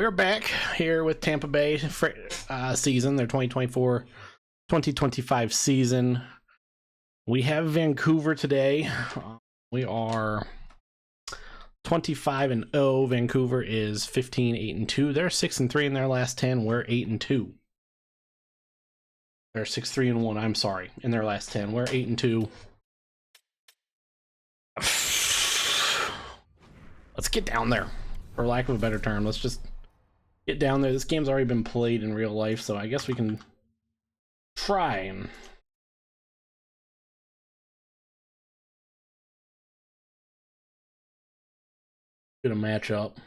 We're back here with Tampa Bay season, their 2024-2025 season. We have Vancouver today. We are 25-0. Vancouver is 15-8-2. They're 6-3 in their last 10. We're 8-2. They're 6-3-1. I'm sorry, in their last 10. We're 8-2. Let's get down there, for lack of a better term. Let's just get down there. This game's already been played in real life, so I guess we can try and get a matchup.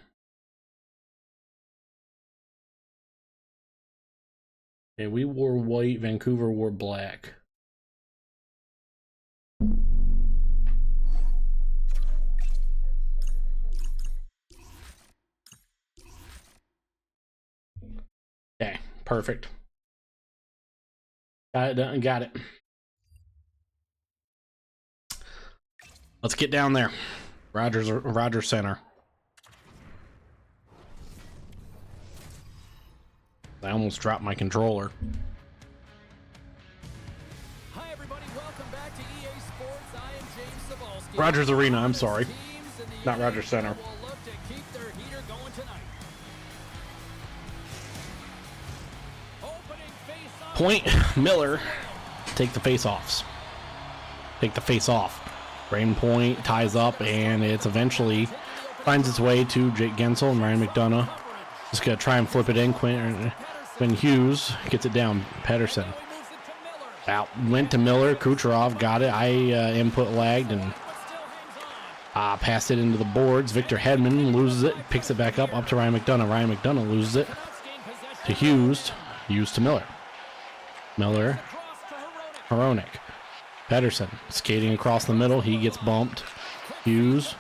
Okay, we wore white, Vancouver wore black. Okay, perfect. Got it done, got it. Let's get down there. Rogers Center. I almost dropped my controller. Hi everybody, welcome back to EA Sports. I am James Cebulski. Rogers Arena, I'm sorry. Not Rogers Center. Will look to keep their heater going tonight. Opening face-off. Point Miller. Take the face-offs. Take the face off. Brain Point ties up, and it's eventually finds its way to Jake Gensel and Ryan McDonough. Just gonna try and flip it in. Quinn Hughes gets it down. Pedersen out, went to Miller. Kucherov got it. Input lagged and passed it into the boards. Victor Hedman loses it, picks it back up to Ryan McDonough. Ryan McDonough loses it to Hughes. Hughes to Miller. Miller, Hronek. Pedersen skating across the middle. He gets bumped. Hughes,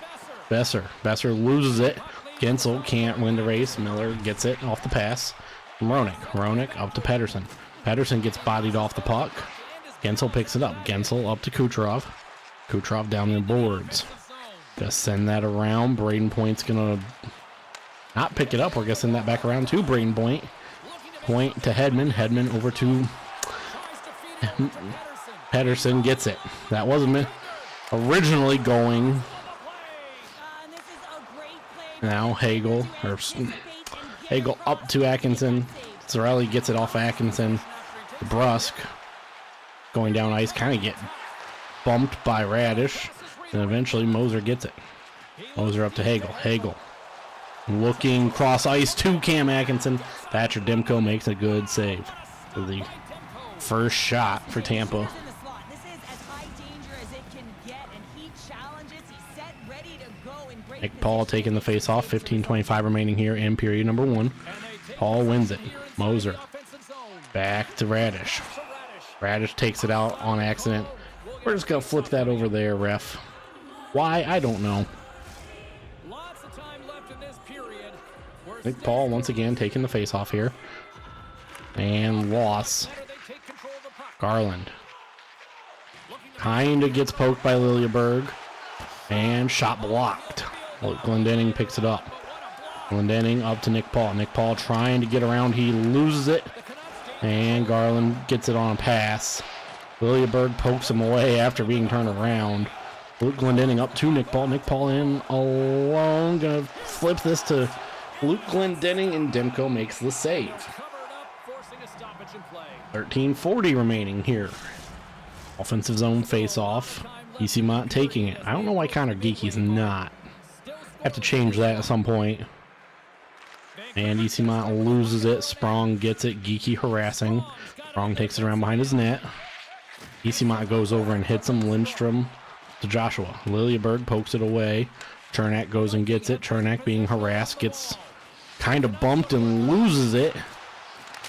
Besser loses it. Gensel can't win the race. Miller gets it off the pass. Hronek up to Pedersen. Pedersen gets bodied off the puck. Gensel picks it up. Gensel up to Kucherov. Kucherov down the boards. Gonna send that around. Braden Point's gonna not pick it up. We're gonna send that back around to Braden Point. Point to Hedman. Hedman over to Pedersen gets it. That wasn't originally going. Now Hagel up to Atkinson. Zarelli gets it off Atkinson. Brusque going down ice, kind of get bumped by Radish, and eventually Moser gets it. Moser up to Hagel. Hagel looking cross ice to Cam Atkinson. Thatcher Demko makes a good save for the first shot for Tampa. Nick Paul taking the face off. 15:25 remaining here in period number 1. Paul wins it. Moser back to Radish. Radish takes it out on accident. We're just gonna flip that over there, ref. Why? I don't know. Nick Paul once again taking the face off here. And loss. Garland kinda gets poked by Liljeberg. And shot blocked. Glendening picks it up. Glendening up to Nick Paul. Nick Paul trying to get around. He loses it. And Garland gets it on a pass. Liljeberg pokes him away after being turned around. Luke Glendening up to Nick Paul. Nick Paul in alone. Gonna flip this to Luke Glendening, and Demko makes the save. 13:40 remaining here. Offensive zone face-off. Easymont taking it. I don't know why Connor Geeky's not. Have to change that at some point. And Easymont loses it. Sprong gets it. Geeky harassing. Sprong takes it around behind his net. Easymont goes over and hits him. Lindstrom to Joshua. Liljeberg pokes it away. Chernak goes and gets it. Chernak being harassed gets kind of bumped and loses it.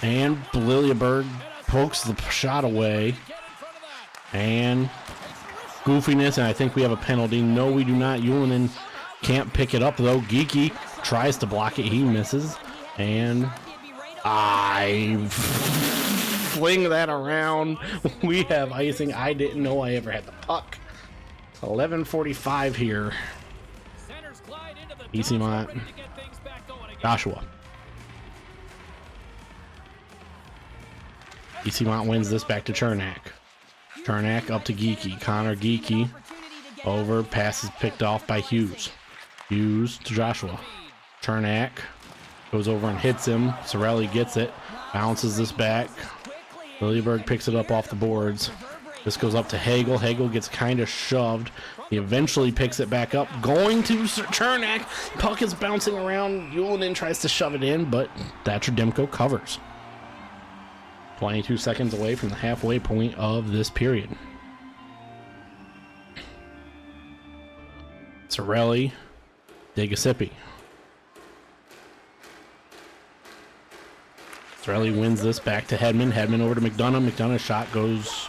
And Liljeberg pokes the shot away. And goofiness, and I think we have a penalty. No, we do not. Ullinen can't pick it up, though. Geeky tries to block it. He misses. And I fling that around. We have icing. I didn't know I ever had the puck. 11:45 here. Easymont. Joshua. Eastmont wins this back to Chernak. Chernak up to Geeky. Connor Geeky over. Pass is picked off by Hughes. Hughes to Joshua. Chernak goes over and hits him. Sorelli gets it. Bounces this back. Lilleberg picks it up off the boards. This goes up to Hagel. Hagel gets kind of shoved. He eventually picks it back up. Going to Chernak. Puck is bouncing around. Yulinen tries to shove it in, but Thatcher Demko covers. 22 seconds away from the halfway point of this period. Sorelli, Degasippi. Sorelli wins this back to Hedman. Hedman over to McDonough. McDonough's shot goes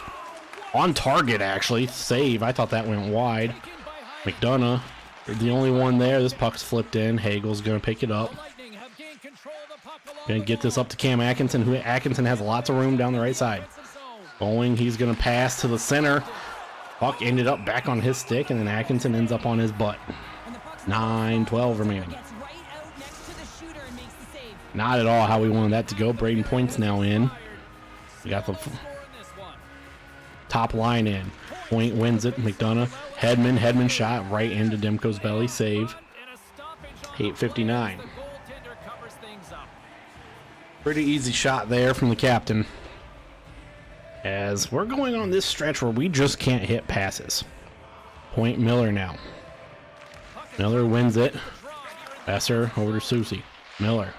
on target, actually. Save. I thought that went wide. McDonough, the only one there. This puck's flipped in. Hagel's going to pick it up. Going to get this up to Cam Atkinson, who Atkinson has lots of room down the right side. He's going to pass to the center. Puck ended up back on his stick, and then Atkinson ends up on his butt. 9:12 remaining. Not at all how we wanted that to go. Braden Point's now in. We got the top line in. Point wins it. McDonough. Hedman shot right into Demko's belly. Save. 8:59. Pretty easy shot there from the captain. As we're going on this stretch where we just can't hit passes. Point Miller now. Miller wins it. Besser over to Susie. Miller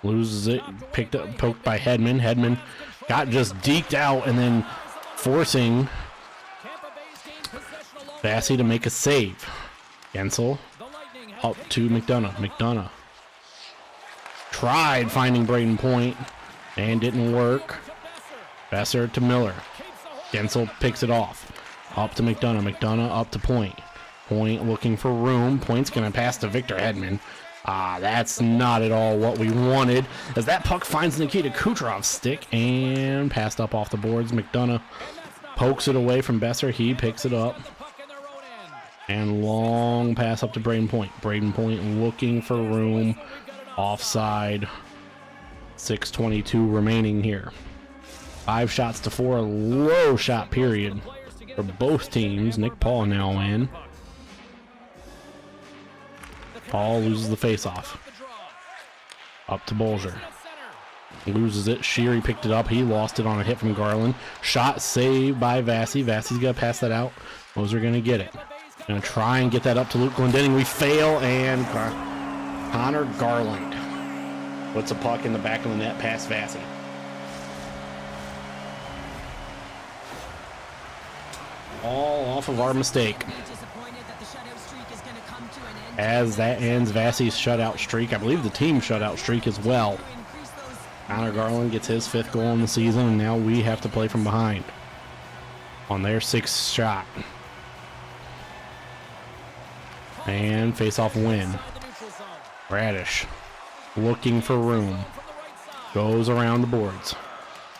loses it. Picked up, poked by Hedman. Hedman got just deked out and then forcing Vassy to make a save. Gensel up to McDonough. McDonough tried finding Braden Point and didn't work. Besser to Miller. Gensel picks it off. Up to McDonough. McDonough up to Point. Point looking for room. Point's going to pass to Victor Hedman. That's not at all what we wanted, as that puck finds Nikita Kucherov's stick and passed up off the boards. McDonough pokes it away from Besser. He picks it up. And long pass up to Braden Point. Braden Point looking for room. Offside. 6:22 remaining here. 5 shots to 4. Low shot period for both teams. Nick Paul now in. Paul loses the face-off. Up to Bolger. Loses it. Sheary picked it up. He lost it on a hit from Garland. Shot saved by Vassy. Vassy's going to pass that out. Moser going to get it. Going to try and get that up to Luke Glendening. We fail, and Connor Garland puts a puck in the back of the net past Vassy. All off of our mistake. As that ends Vassy's shutout streak. I believe the team shutout streak as well. Connor Garland gets his 5th goal in the season, and now we have to play from behind on their 6th shot. And face-off win. Radish looking for room. Goes around the boards.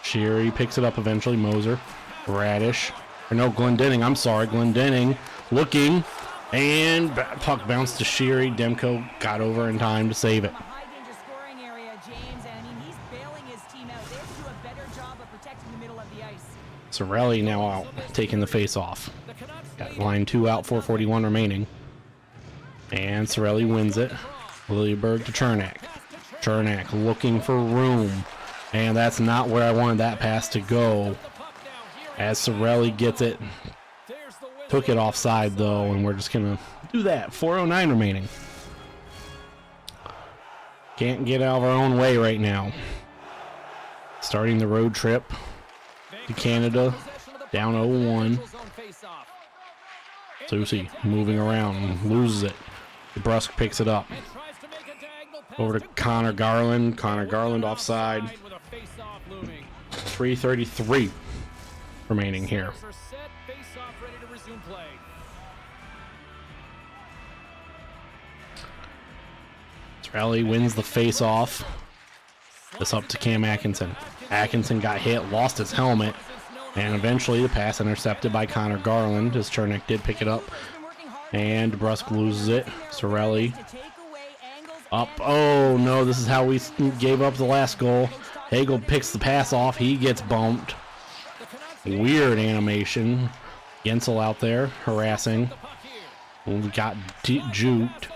Sheary picks it up eventually. Moser. Radish. Or no, Glendening. I'm sorry. Glendening looking. And puck bounced to Sheary. Demko got over in time to save it. Sorelli now out, taking the face off. Got line 2 out, 4:41 remaining. And Sorelli wins it. Lilleberg to Chernak. Chernak looking for room. And that's not where I wanted that pass to go. As Sorelli gets it. Took it offside though, and we're just gonna do that. 4:09 remaining. Can't get out of our own way right now. Starting the road trip to Canada, down 0-1. Susie moving around, loses it. DeBrusque picks it up. Over to Connor Garland. Connor Garland offside. 3:33 remaining here. Sorelli wins the face-off. This up to Cam Atkinson. Atkinson got hit, lost his helmet, and eventually the pass intercepted by Connor Garland, as Chernak did pick it up. And DeBrusque loses it. Sorelli up. Oh no, this is how we gave up the last goal. Hagel picks the pass off. He gets bumped. Weird animation. Gensel out there harassing. We got juked.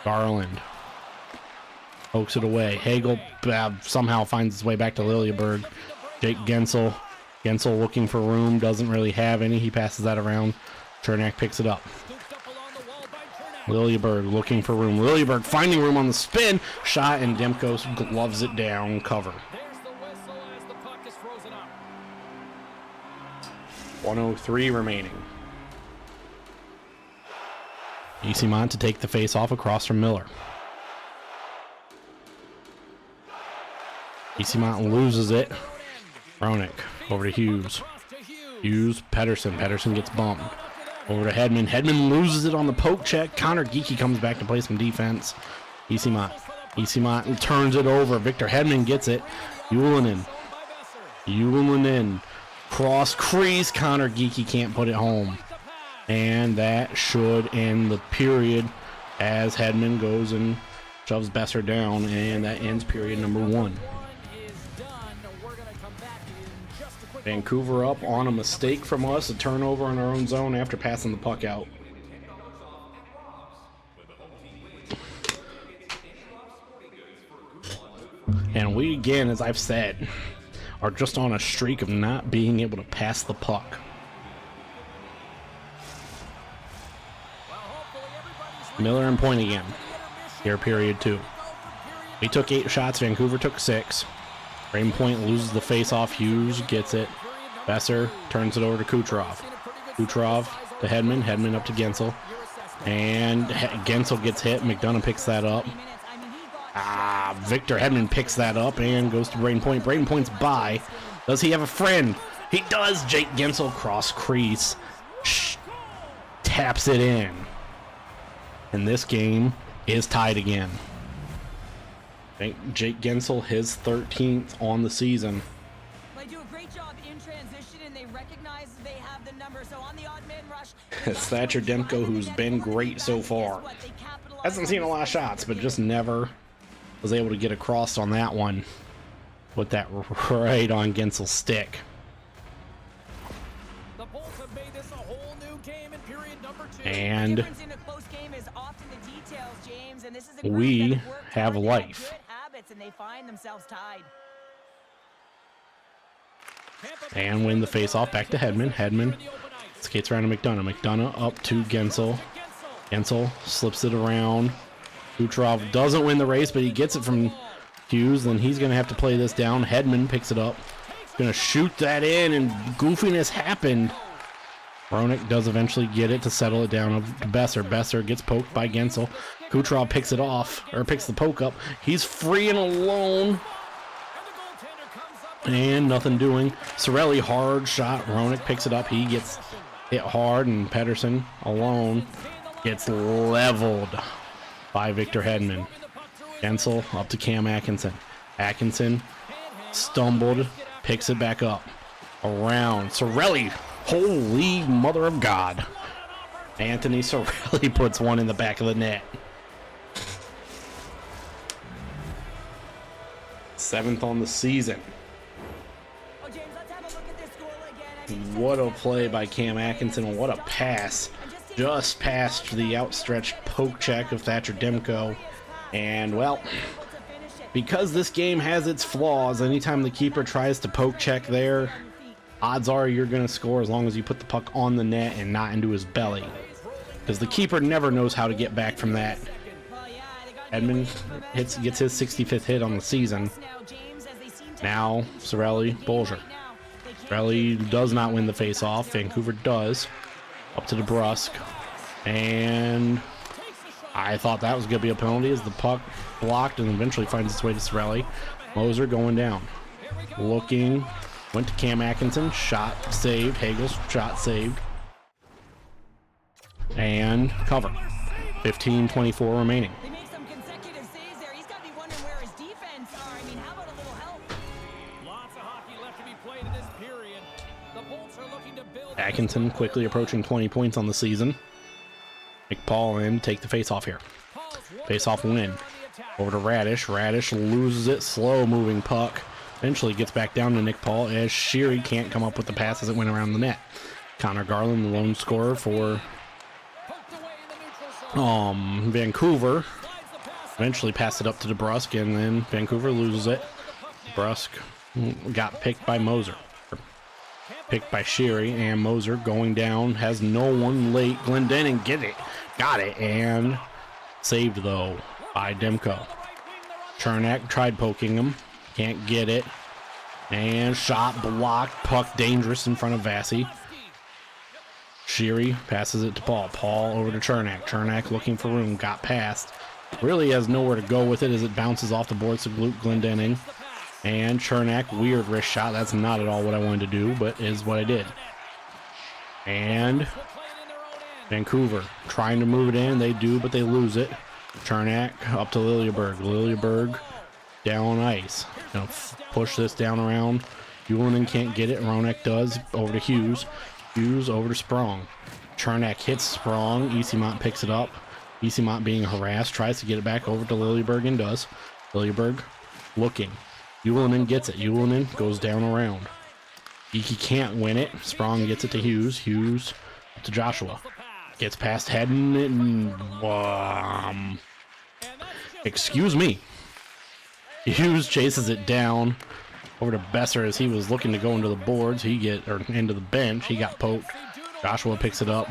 Garland pokes it away. Hagel somehow finds his way back to Lilleberg. Jake Gensel. Gensel looking for room. Doesn't really have any. He passes that around. Chernak picks it up. Lilleberg looking for room. Lilleberg finding room on the spin. Shot, and Demko gloves it down. Cover. 1:03 remaining. Easymont to take the face off across from Miller. Easymont loses it. Roenick over to Hughes. Hughes, Pedersen. Pedersen gets bumped. Over to Hedman. Hedman loses it on the poke check. Connor Geeky comes back to play some defense. Easymont. Easymont turns it over. Victor Hedman gets it. Ullinen. Cross crease. Connor Geeky can't put it home. And that should end the period as Hedman goes and shoves Besser down. And that ends period number 1. Vancouver up on a mistake from us, a turnover in our own zone after passing the puck out. And we, again, as I've said, are just on a streak of not being able to pass the puck. Miller in point again. Here, period 2. We took 8 shots, Vancouver took 6. Rain Point loses the face-off. Hughes gets it. Besser turns it over to Kucherov. Kucherov to Hedman. Hedman up to Gensel. And Gensel gets hit. McDonough picks that up. Victor Hedman picks that up and goes to Braden Point. Braden Point's by. Does he have a friend? He does. Jake Gensel cross crease. Taps it in. And this game is tied again. Jake Gensel, his 13th on the season. They do a great job in transition, and they recognize they have the number. So on the odd man rush, It's Thatcher Demko, who's been great so far. Hasn't seen a lot of shots, but just never was able to get across on that one with that right on Gensel's stick. The Bulls have made this a whole new game in period number 2. And we have life. And they find themselves tied. And win the face-off back to Hedman. Hedman skates around to McDonough. McDonough up to Gensel. Gensel slips it around. Kucherov doesn't win the race, but he gets it from Hughes. Then he's going to have to play this down. Hedman picks it up. Going to shoot that in, and goofiness happened. Roenick does eventually get it to settle it down to Besser. Besser gets poked by Gensel. Kucherov picks it off, or picks the poke up. He's free and alone. And nothing doing. Sorelli, hard shot. Roenick picks it up. He gets hit hard, and Pedersen alone gets leveled by Victor Hedman. Gensel up to Cam Atkinson. Atkinson stumbled, picks it back up. Around. Sorelli. Holy mother of God. Anthony Sorelli puts one in the back of the net. 7th on the season. What a play by Cam Atkinson. What a pass. Just past the outstretched poke check of Thatcher Demko. And, well, because this game has its flaws, anytime the keeper tries to poke check there, odds are you're going to score as long as you put the puck on the net and not into his belly. Because the keeper never knows how to get back from that. Edmund gets his 65th hit on the season. Now, Sorelli, Bolger. Sorelli does not win the face-off. Vancouver does. Up to DeBrusque. And I thought that was going to be a penalty as the puck blocked and eventually finds its way to Sorelli. Moser going down. Looking. Went to Cam Atkinson. Shot saved. Hagel's shot saved. And cover. 15:24 remaining. They made some consecutive saves there. He's got to be wondering where his defense are. I mean, how about a little help? Lots of hockey left to be played in this period. The Bolts are looking to build. Atkinson quickly approaching 20 points on the season. McPaul in, take the face-off here. Face-off win. Over to Radish. Radish loses it. Slow moving puck. Eventually gets back down to Nick Paul as Sheary can't come up with the pass as it went around the net. Connor Garland, the lone scorer for Vancouver. Eventually passed it up to DeBrusque, and then Vancouver loses it. DeBrusque got picked by Moser. Picked by Sheary, and Moser going down, has no one late. Glendening got it, and saved though by Demko. Chernak tried poking him, can't get it, and shot blocked, puck dangerous in front of Vasi. Sheary passes it to Paul. Paul over to Chernak. Chernak looking for room, got past. Really has nowhere to go with it as it bounces off the boards to Luke Glendening. And Chernak, weird wrist shot. That's not at all what I wanted to do, but is what I did. And Vancouver trying to move it in. They do, but they lose it. Chernak up to Liljeberg. Liljeberg down on ice. Gonna push this down around. Ullinen can't get it. Ronek does. Over to Hughes. Hughes over to Sprong. Chernak hits Sprong. Easymont picks it up. Easymont being harassed. Tries to get it back over to Liljeberg and does. Liljeberg looking. Ullinen gets it. Ullinen goes down around. He can't win it. Sprong gets it to Hughes. Hughes to Joshua. Gets past Hedden. Excuse me. Hughes chases it down over to Besser as he was looking to go into the boards. Into the bench. He got poked. Joshua picks it up,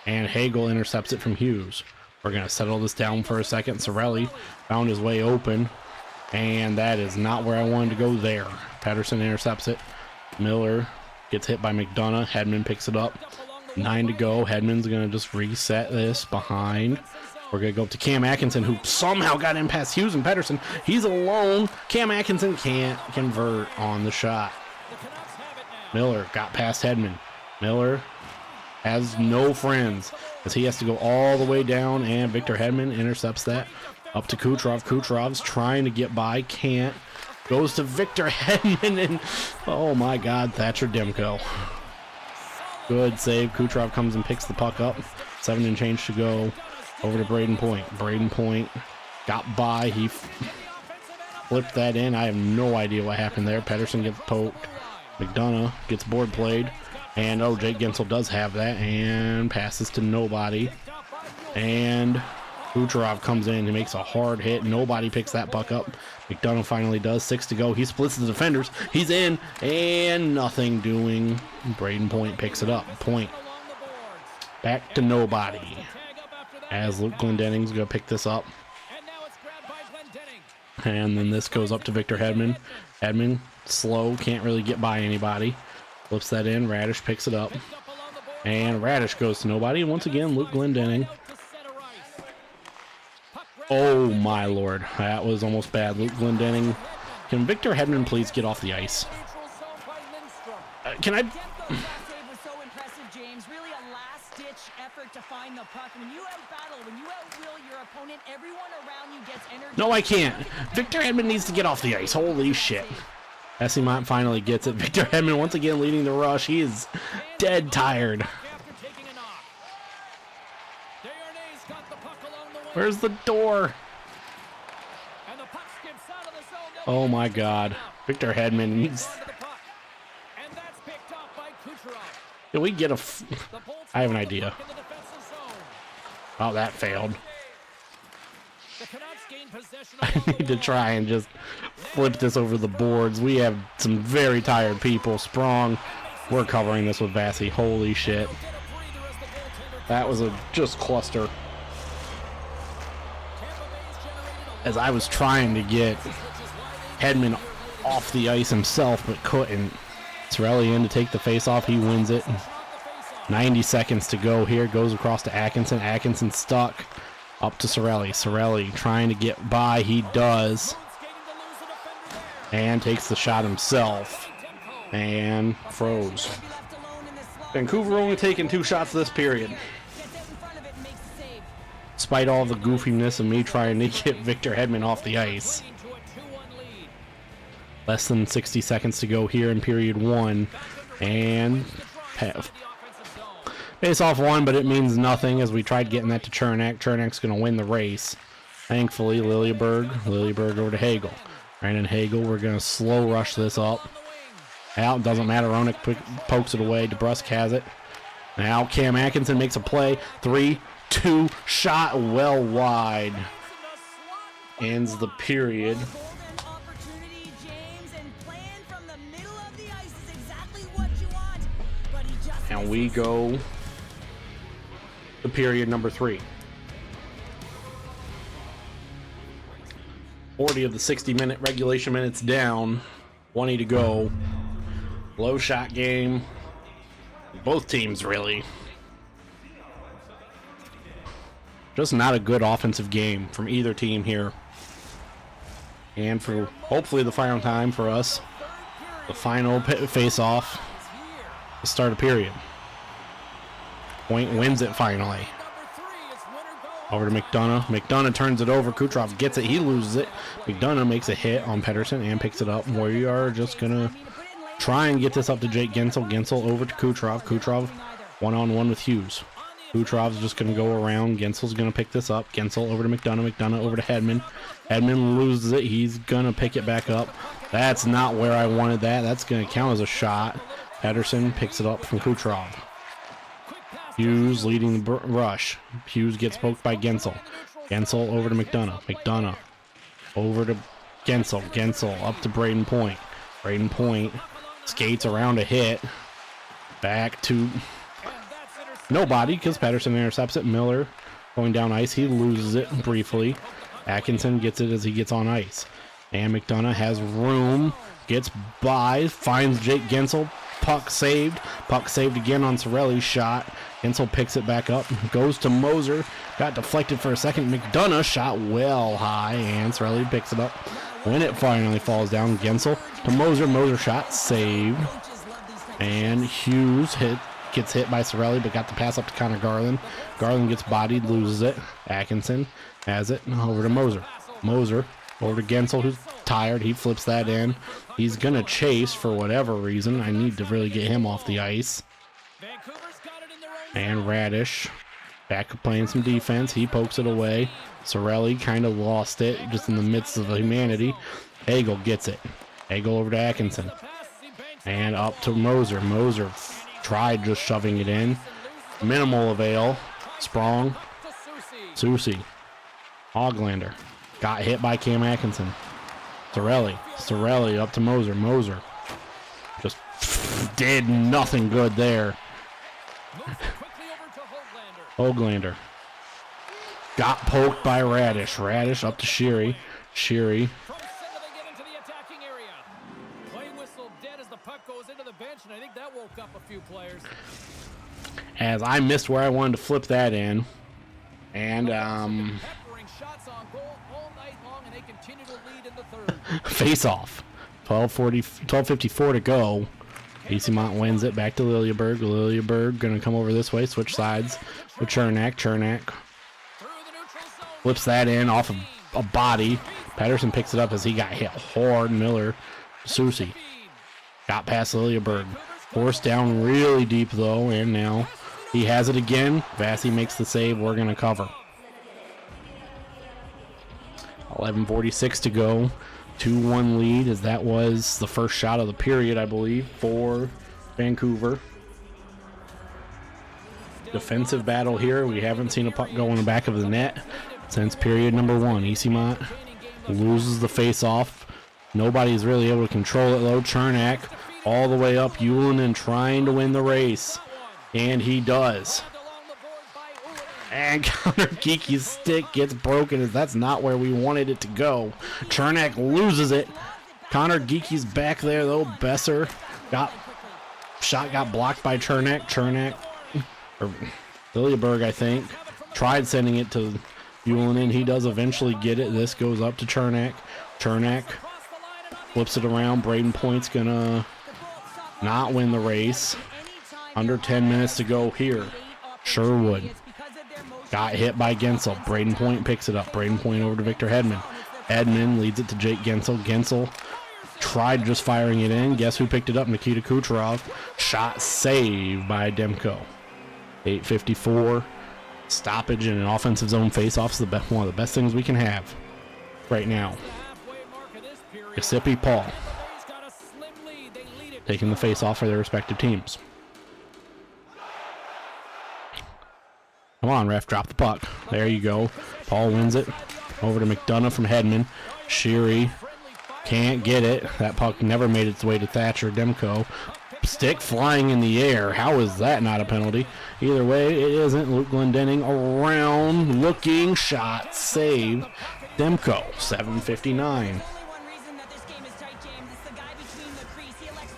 and Hagel intercepts it from Hughes. We're gonna settle this down for a second. Sorelli found his way open, and that is not where I wanted to go there. Pedersen intercepts it. Miller gets hit by McDonough. Hedman picks it up. 9 to go. Hedman's gonna just reset this behind. We're going to go up to Cam Atkinson, who somehow got in past Hughes and Pedersen. He's alone. Cam Atkinson can't convert on the shot. Miller got past Hedman. Miller has no friends as he has to go all the way down, and Victor Hedman intercepts that. Up to Kucherov. Kucherov's trying to get by. Can't. Goes to Victor Hedman, and oh my God, Thatcher Demko. Good save. Kucherov comes and picks the puck up. 7 and change to go. Over to Braden Point. Braden Point got by. He flipped that in. I have no idea what happened there. Pedersen gets poked. McDonough gets board played. And oh, Jake Gensel does have that and passes to nobody. And Kucherov comes in. He makes a hard hit. Nobody picks that puck up. McDonough finally does. 6 to go. He splits the defenders. He's in and nothing doing. Braden Point picks it up. Point back to nobody. As Luke Glendening's going to pick this up. And then this goes up to Victor Hedman. Hedman, slow, can't really get by anybody. Flips that in. Radish picks it up. And Radish goes to nobody. Once again, Luke Glendening. Oh, my Lord. That was almost bad. Luke Glendening. Can Victor Hedman please get off the ice? Can I... To find the puck. When you outbattle, when you outwill your opponent, everyone around you gets energy. No, I can't. Victor Hedman needs to get off the ice. Holy shit. Esimont finally gets it. Victor Hedman once again leading the rush. He is dead tired. Where's the door? Oh my God. Victor Hedman needs... Can we get a... I have an idea. Oh, that failed. I need to try and just flip this over the boards. We have some very tired people. Sprong, we're covering this with Vasi. Holy shit. That was a just cluster. As I was trying to get Hedman off the ice himself, but couldn't. Sorelli in to take the face-off. He wins it. 90 seconds to go here. Goes across to Atkinson. Atkinson stuck. Up to Sorelli. Sorelli trying to get by. He does. And takes the shot himself. And froze. Vancouver only taking 2 shots this period. Despite all the goofiness of me trying to get Victor Hedman off the ice. Less than 60 seconds to go here in period 1. And face off 1, but it means nothing as we tried getting that to Chernak. Chernak's going to win the race. Thankfully, Liljeberg over to Hagel. Brandon Hagel, we're going to slow rush this up. Out, doesn't matter. Roenick pokes it away. DeBrusque has it. Now Cam Atkinson makes a play. 3-2 shot well wide. Ends the period. And we go to period number 3. 40 of the 60-minute regulation minutes down. 20 to go. Low shot game. Both teams, really. Just not a good offensive game from either team here. And for hopefully the final time for us, the final face-off to start a period. Point wins it finally. Over to McDonough. McDonough turns it over. Kucherov gets it. He loses it. McDonough makes a hit on Pedersen and picks it up. We are just going to try and get this up to Jake Gensel. Gensel over to Kucherov. Kucherov one-on-one with Hughes. Kucherov's just going to go around. Gensel's going to pick this up. Gensel over to McDonough. McDonough over to Hedman. Hedman loses it. He's going to pick it back up. That's not where I wanted that. That's going to count as a shot. Pedersen picks it up from Kucherov. Hughes leading the rush. Hughes gets poked by Gensel. Gensel over to McDonough. McDonough over to Gensel. Gensel up to Braden Point. Braden Point skates around a hit. Back to nobody because Pedersen intercepts it. Miller going down ice. He loses it briefly. Atkinson gets it as he gets on ice. And McDonough has room. Gets by. Finds Jake Gensel. Puck saved. Puck saved again on Cirelli's shot. Gensel picks it back up. Goes to Moser. Got deflected for a second. McDonough shot well high. And Cirelli picks it up. When it finally falls down, Gensel to Moser. Moser shot saved. And Hughes gets hit by Cirelli, but got the pass up to Connor Garland. Garland gets bodied, loses it. Atkinson has it. Over to Moser. Moser over to Gensel, who's tired. He flips that in. He's going to chase for whatever reason. I need to really get him off the ice. And Radish back playing some defense. He pokes it away. Cirelli kind of lost it just in the midst of humanity. Hagel gets it. Hagel over to Atkinson. And up to Moser. Moser tried just shoving it in. Minimal avail. Sprong. Susi. Hoglander. Got hit by Cam Atkinson. Cirelli. Cirelli up to Moser. Moser just did nothing good there. Hoglander. Got poked by Radish. Radish up to Sheary. Sheary. As I missed where I wanted to flip that in. And face off. 12:54 to go. Easymont wins it back to Liljeberg. Liljeberg gonna come over this way, switch sides with Chernak. Chernak flips that in off of a body. Pedersen picks it up as he got hit hard. Miller, Susi got past Liljeberg. Forced down really deep though, and now he has it again. Vassy makes the save. We're gonna cover. 11:46 to go. 2-1 lead, as that was the first shot of the period, I believe, for Vancouver. Defensive battle here. We haven't seen a puck go in the back of the net since period number 1. Easymont loses the face-off. Nobody's really able to control it, though. Chernak all the way up. Ullinen trying to win the race, and he does. And Connor Geeky's stick gets broken as that's not where we wanted it to go. Chernak loses it. Connor Geeky's back there though. Besser got blocked by Chernak. Chernak, or Liljeberg, I think, tried sending it to Ullinen. He does eventually get it. This goes up to Chernak. Chernak flips it around. Braden Point's gonna not win the race. Under 10 minutes to go here. Sherwood got hit by Gensel. Braden Point picks it up. Braden Point over to Victor Hedman. Hedman leads it to Jake Gensel. Gensel tried just firing it in. Guess who picked it up? Nikita Kucherov. Shot saved by Demko. 8:54. Stoppage in an offensive zone faceoff is one of the best things we can have right now. Giuseppe, Paul. Taking the face off for their respective teams. Come on, ref, drop the puck. There you go. Paul wins it. Over to McDonough from Hedman. Sheary can't get it. That puck never made its way to Thatcher Demko. Stick flying in the air. How is that not a penalty? Either way, it isn't. Luke Glendening around, looking, shot, save. Demko, 7:59.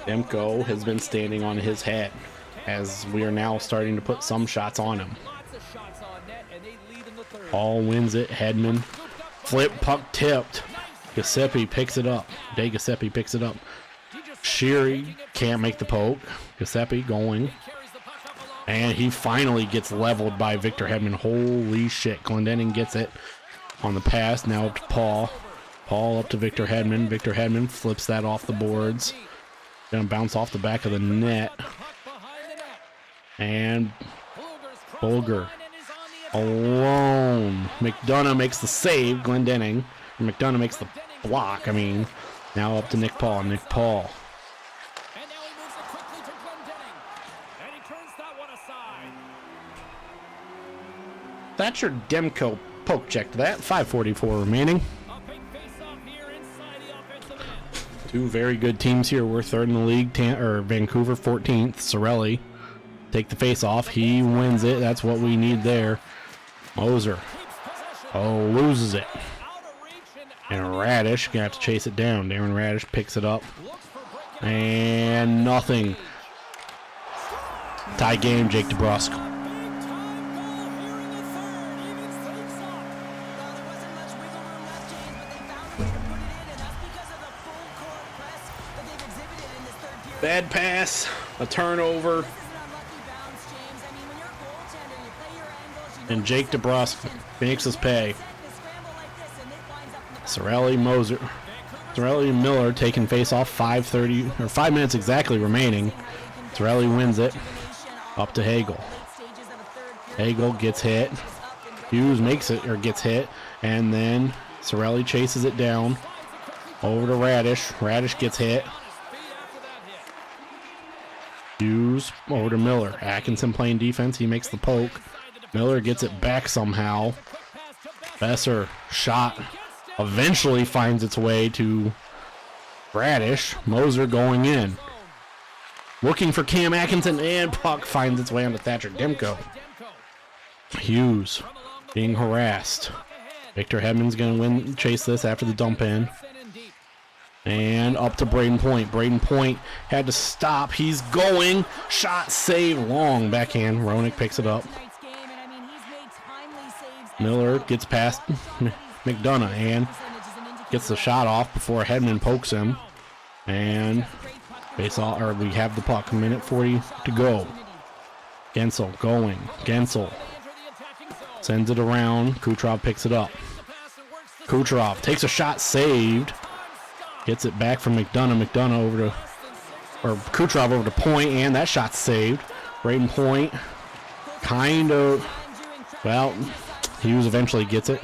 Demko has been standing on his head as we are now starting to put some shots on him. Paul wins it. Hedman. Flip, puck tipped. Giuseppe picks it up. De Giuseppe picks it up. Sheary can't make the poke. Giuseppe going. And he finally gets leveled by Victor Hedman. Holy shit. Glendening gets it on the pass. Now up to Paul. Paul up to Victor Hedman. Victor Hedman flips that off the boards. Gonna bounce off the back of the net. And Bulger alone. McDonough makes the save. Glendening. McDonough makes the block. I mean, now up to Nick Paul. Nick Paul. And now he moves it quickly to Glendening. And he turns that one aside. Thatcher Demko poke checked that. 5:44 remaining. A big face-off here inside the offensive end. Two very good teams here. We're third in the league. Vancouver 14th. Sorelli take the face off. He wins it. That's what we need there. Moser. Oh, loses it. And Radish gonna have to chase it down. Darren Radish picks it up. And nothing. Tie game, Jake DeBrusque. Bad pass, a turnover. And Jake DeBrusque makes us pay. Sorelli, Moser, Sorelli and Miller taking face off. 5 minutes exactly remaining. Sorelli wins it. Up to Hagel. Hagel gets hit. Hughes makes it or gets hit, and then Sorelli chases it down. Over to Radish. Radish gets hit. Hughes over to Miller. Atkinson playing defense. He makes the poke. Miller gets it back somehow. Besser shot eventually finds its way to Radish. Moser going in. Looking for Cam Atkinson, and puck finds its way onto Thatcher Demko. Hughes being harassed. Victor Hedman's going to chase this after the dump in. And up to Braden Point. Braden Point had to stop. He's going. Shot, save, long backhand. Roenick picks it up. Miller gets past McDonough and gets the shot off before Hedman pokes him. And we have the puck. 1:40 to go. Gensel going. Gensel sends it around. Kucherov picks it up. Kucherov takes a shot, saved. Gets it back from McDonough. Kucherov over to Point, and that shot's saved. Braden Point Hughes eventually gets it.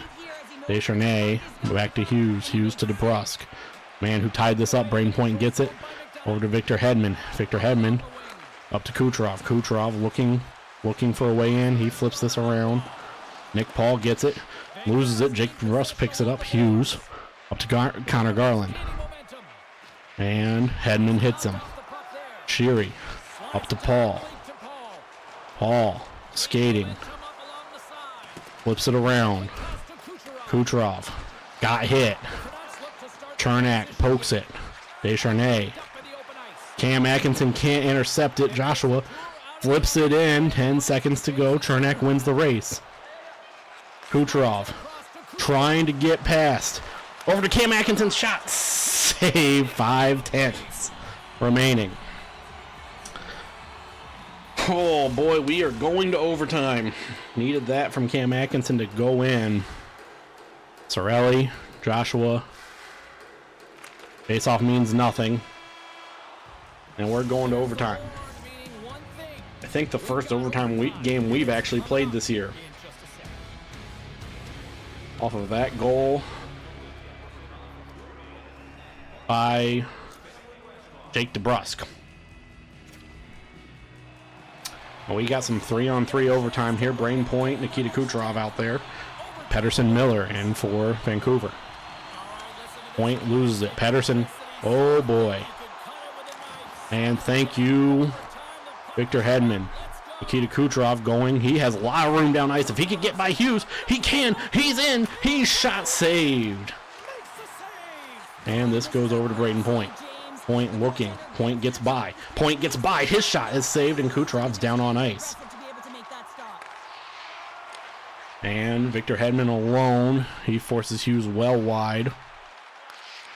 Descharnay back to Hughes. Hughes to DeBrusque. Man who tied this up. Braden Point gets it. Over to Victor Hedman. Victor Hedman up to Kucherov. Kucherov looking for a way in. He flips this around. Nick Paul gets it. Loses it. Jake DeBrusque picks it up. Hughes up to Connor Garland. And Hedman hits him. Sheary up to Paul. Paul skating. Flips it around. Kucherov got hit. Chernak pokes it. Descharnay. Cam Atkinson can't intercept it. Joshua flips it in. 10 seconds to go. Chernak wins the race. Kucherov trying to get past. Over to Cam Atkinson's shot. Save. 5/10 remaining. Oh boy, we are going to overtime. Needed that from Cam Atkinson to go in. Sorelli, Joshua. Face-off means nothing. And we're going to overtime. I think the first overtime game we've actually played this year. Off of that goal. by Jake DeBrusque. Well, we got some 3-on-3 overtime here. Brain Point, Nikita Kucherov out there. Pedersen Miller in for Vancouver. Point loses it. Pedersen, oh boy. And thank you, Victor Hedman. Nikita Kucherov going. He has a lot of room down ice. If he could get by Hughes, he can. He's in. He's shot saved. And this goes over to Braden Point. Point looking. Point gets by. Point gets by. His shot is saved, and Kucherov's down on ice. And Victor Hedman alone. He forces Hughes well wide.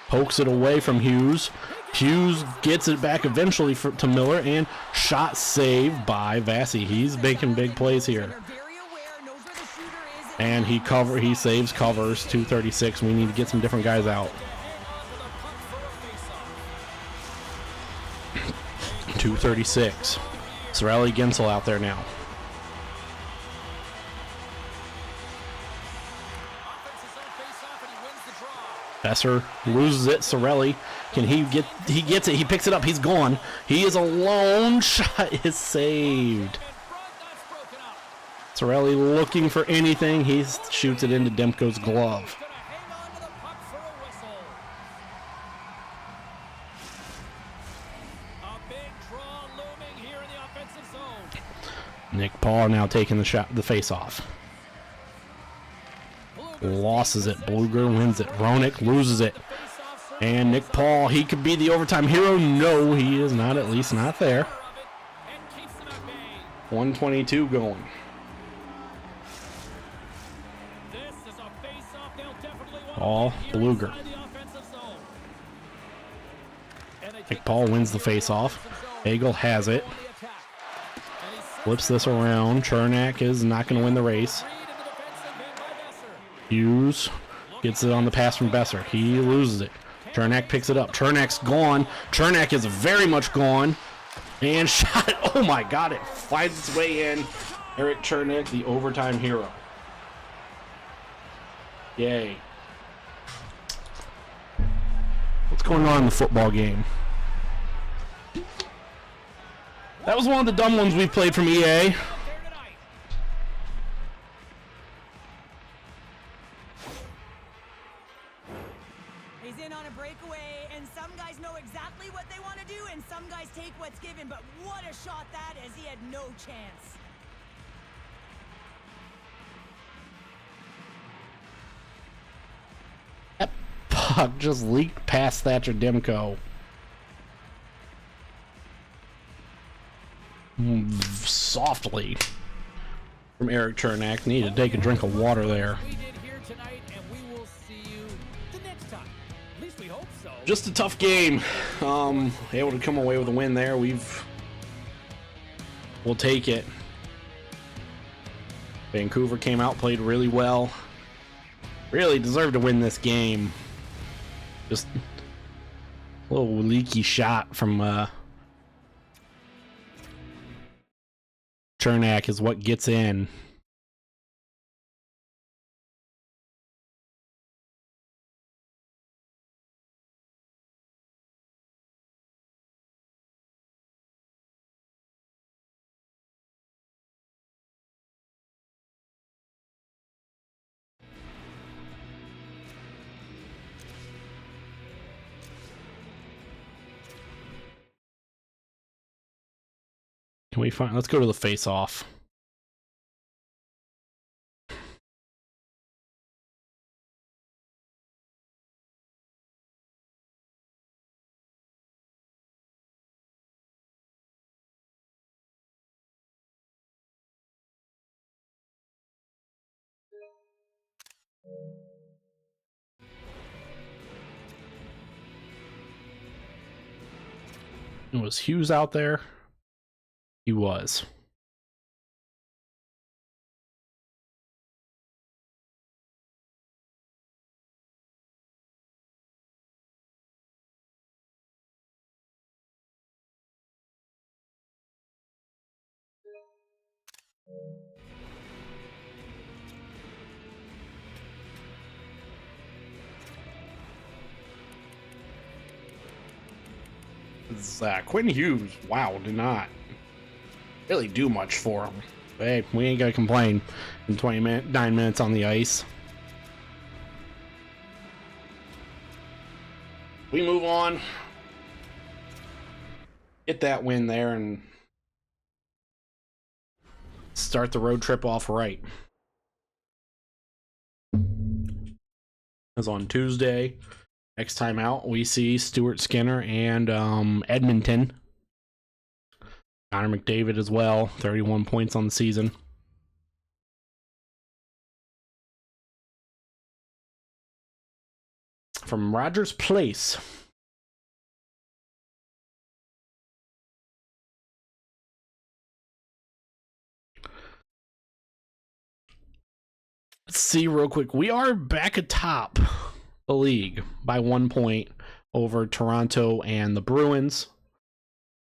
Pokes it away from Hughes. Hughes gets it back eventually to Miller, and shot saved by Vassie. He's making big plays here. And he saves, covers. 2:36. We need to get some different guys out. 2:36. Sorelli Gensel out there now. Besser loses it. Sorelli, he gets it. He picks it up. He's gone. He is alone. Shot is saved. Sorelli looking for anything. He shoots it into Demko's glove. Nick Paul now taking the face-off. Losses it. Bluger wins it. Roenick loses it. And Nick Paul, he could be the overtime hero. No, he is not, at least not there. 1:22 going. Paul, Bluger. Nick Paul wins the face-off. Hagel has it. Flips this around. Chernak is not going to win the race. Hughes gets it on the pass from Besser. He loses it. Chernak picks it up. Chernak's gone. Chernak is very much gone. And shot. Oh my God, it finds its way in. Eric Chernak, the overtime hero. Yay. What's going on in the football game? That was one of the dumb ones we've played from EA. He's in on a breakaway, and some guys know exactly what they want to do, and some guys take what's given, but what a shot that is. He had no chance. That puck just leaked past Thatcher Demko. Softly from Eric Chernak. Need to take a drink of water there. Just a tough game. Able to come away with a win there. We'll take it. Vancouver came out, played really well. Really deserved to win this game. Just a little leaky shot from Chernak is what gets in. Can we find? Let's go to the face-off. Was Hughes out there? He was. as Quentin Hughes, wow, did not really do much for him. But hey, we ain't gonna complain in 9 minutes on the ice. We move on. Get that win there and start the road trip off right. As on Tuesday, next time out, we see Stuart Skinner and Edmonton. Connor McDavid as well, 31 points on the season. From Rogers Place. Let's see real quick. We are back atop the league by 1 point over Toronto and the Bruins.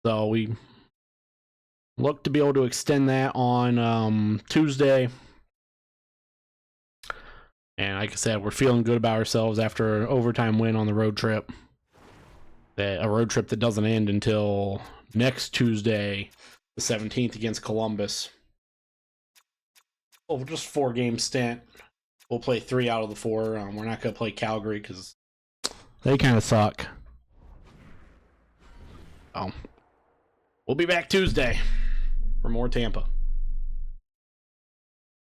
So we look to be able to extend that on Tuesday. And like I said, we're feeling good about ourselves after an overtime win on the road trip. A road trip that doesn't end until next Tuesday, the 17th, against Columbus. Oh, just 4-game stint. We'll play 3 out of the 4. We're not going to play Calgary because they kind of suck. Oh. We'll be back Tuesday for more Tampa.